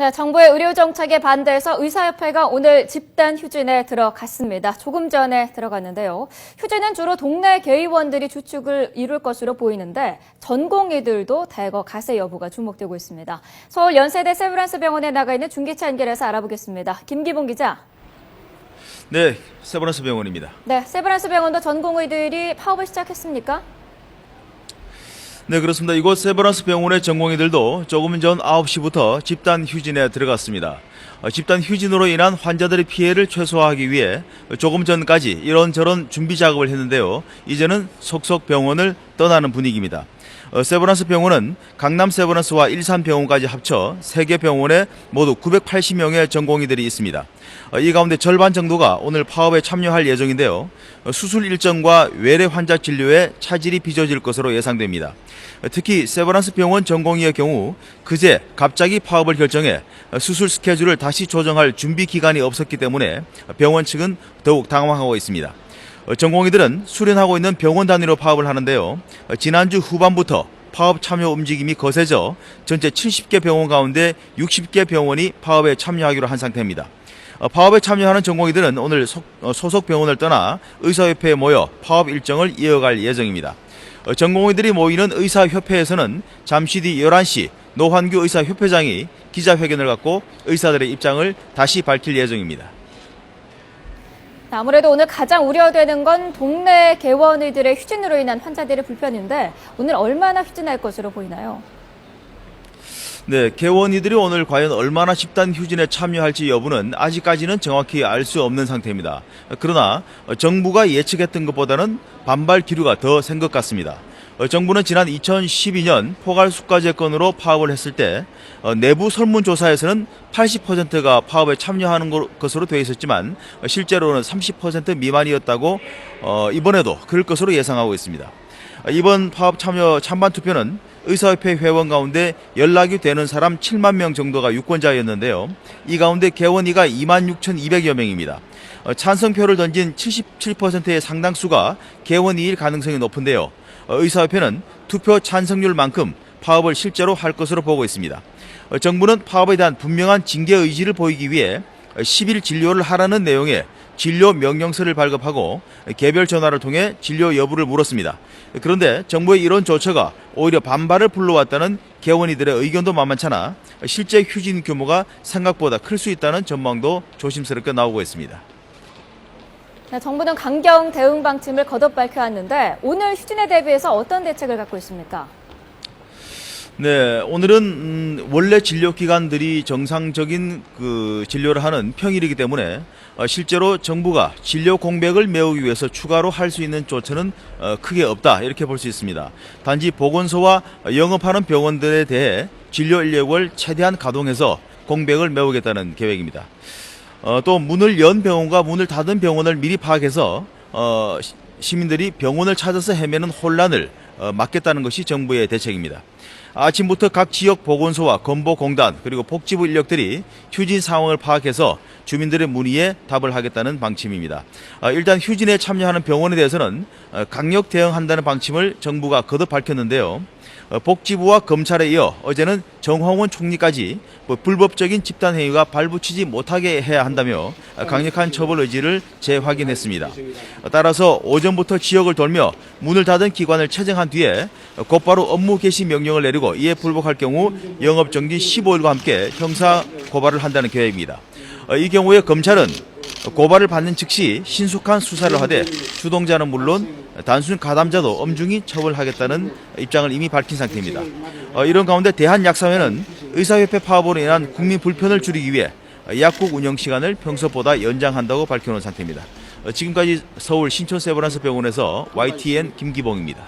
네, 정부의 의료 정책에 반대해서 의사협회가 오늘 집단 휴진에 들어갔습니다. 조금 전에 들어갔는데요. 휴진은 주로 동네 개의원들이 주축을 이룰 것으로 보이는데 전공의들도 대거 가세 여부가 주목되고 있습니다. 서울 연세대 세브란스 병원에 나가 있는 중계차 연결해서 알아보겠습니다. 김기봉 기자. 네, 세브란스 병원입니다. 네, 세브란스 병원도 전공의들이 파업을 시작했습니까? 네, 그렇습니다. 이곳 세브란스 병원의 전공의들도 조금 전 9시부터 집단 휴진에 들어갔습니다. 집단 휴진으로 인한 환자들의 피해를 최소화하기 위해 조금 전까지 이런저런 준비 작업을 했는데요. 이제는 속속 병원을 떠나는 분위기입니다. 세브란스 병원은 강남 세브란스와 일산병원까지 합쳐 3개 병원에 모두 980명의 전공의들이 있습니다. 이 가운데 절반 정도가 오늘 파업에 참여할 예정인데요. 수술 일정과 외래 환자 진료에 차질이 빚어질 것으로 예상됩니다. 특히 세브란스 병원 전공의의 경우 그제 갑자기 파업을 결정해 수술 스케줄을 다시 조정할 준비 기간이 없었기 때문에 병원 측은 더욱 당황하고 있습니다. 전공의들은 수련하고 있는 병원 단위로 파업을 하는데요. 지난주 후반부터 파업 참여 움직임이 거세져 전체 70개 병원 가운데 60개 병원이 파업에 참여하기로 한 상태입니다. 파업에 참여하는 전공의들은 오늘 소속 병원을 떠나 의사협회에 모여 파업 일정을 이어갈 예정입니다. 전공의들이 모이는 의사협회에서는 잠시 뒤 11시 노환규 의사협회장이 기자회견을 갖고 의사들의 입장을 다시 밝힐 예정입니다. 아무래도 오늘 가장 우려되는 건 동네 개원의들의 휴진으로 인한 환자들의 불편인데 오늘 얼마나 휴진할 것으로 보이나요? 네, 개원이들이 오늘 과연 얼마나 집단 휴진에 참여할지 여부는 아직까지는 정확히 알 수 없는 상태입니다. 그러나 정부가 예측했던 것보다는 반발 기류가 더 센 것 같습니다. 정부는 지난 2012년 포괄수가제 건으로 파업을 했을 때 내부 설문조사에서는 80%가 파업에 참여하는 것으로 되어 있었지만 실제로는 30% 미만이었다고 이번에도 그럴 것으로 예상하고 있습니다. 이번 파업 참여 찬반 투표는 의사협회 회원 가운데 연락이 되는 사람 7만 명 정도가 유권자였는데요. 이 가운데 개원의가 26,200여 명입니다. 찬성표를 던진 77%의 상당수가 개원의일 가능성이 높은데요. 의사협회는 투표 찬성률만큼 파업을 실제로 할 것으로 보고 있습니다. 정부는 파업에 대한 분명한 징계 의지를 보이기 위해 10일 진료를 하라는 내용의 진료 명령서를 발급하고 개별 전화를 통해 진료 여부를 물었습니다. 그런데 정부의 이런 조처가 오히려 반발을 불러왔다는 개원이들의 의견도 만만찮아 실제 휴진 규모가 생각보다 클 수 있다는 전망도 조심스럽게 나오고 있습니다. 네, 정부는 강경 대응 방침을 거듭 밝혀왔는데 오늘 휴진에 대비해서 어떤 대책을 갖고 있습니까? 네, 오늘은 원래 진료 기관들이 정상적인 진료를 하는 평일이기 때문에 실제로 정부가 진료 공백을 메우기 위해서 추가로 할 수 있는 조처는 크게 없다 이렇게 볼 수 있습니다. 단지 보건소와 영업하는 병원들에 대해 진료 인력을 최대한 가동해서 공백을 메우겠다는 계획입니다. 또 문을 연 병원과 문을 닫은 병원을 미리 파악해서 시민들이 병원을 찾아서 헤매는 혼란을 막겠다는 것이 정부의 대책입니다. 아침부터 각 지역 보건소와 건보공단 그리고 복지부 인력들이 휴진 상황을 파악해서 주민들의 문의에 답을 하겠다는 방침입니다. 일단 휴진에 참여하는 병원에 대해서는 강력 대응한다는 방침을 정부가 거듭 밝혔는데요. 복지부와 검찰에 이어 어제는 정홍원 총리까지 불법적인 집단행위가 발붙이지 못하게 해야 한다며 강력한 처벌 의지를 재확인했습니다. 따라서 오전부터 지역을 돌며 문을 닫은 기관을 체증한 뒤에 곧바로 업무 개시 명령을 내리고 이에 불복할 경우 영업정지 15일과 함께 형사 고발을 한다는 계획입니다. 이 경우에 검찰은 고발을 받는 즉시 신속한 수사를 하되 주동자는 물론 단순 가담자도 엄중히 처벌하겠다는 입장을 이미 밝힌 상태입니다. 이런 가운데 대한약사회는 의사협회 파업으로 인한 국민 불편을 줄이기 위해 약국 운영 시간을 평소보다 연장한다고 밝혀놓은 상태입니다. 지금까지 서울 신촌 세브란스 병원에서 YTN 김기봉입니다.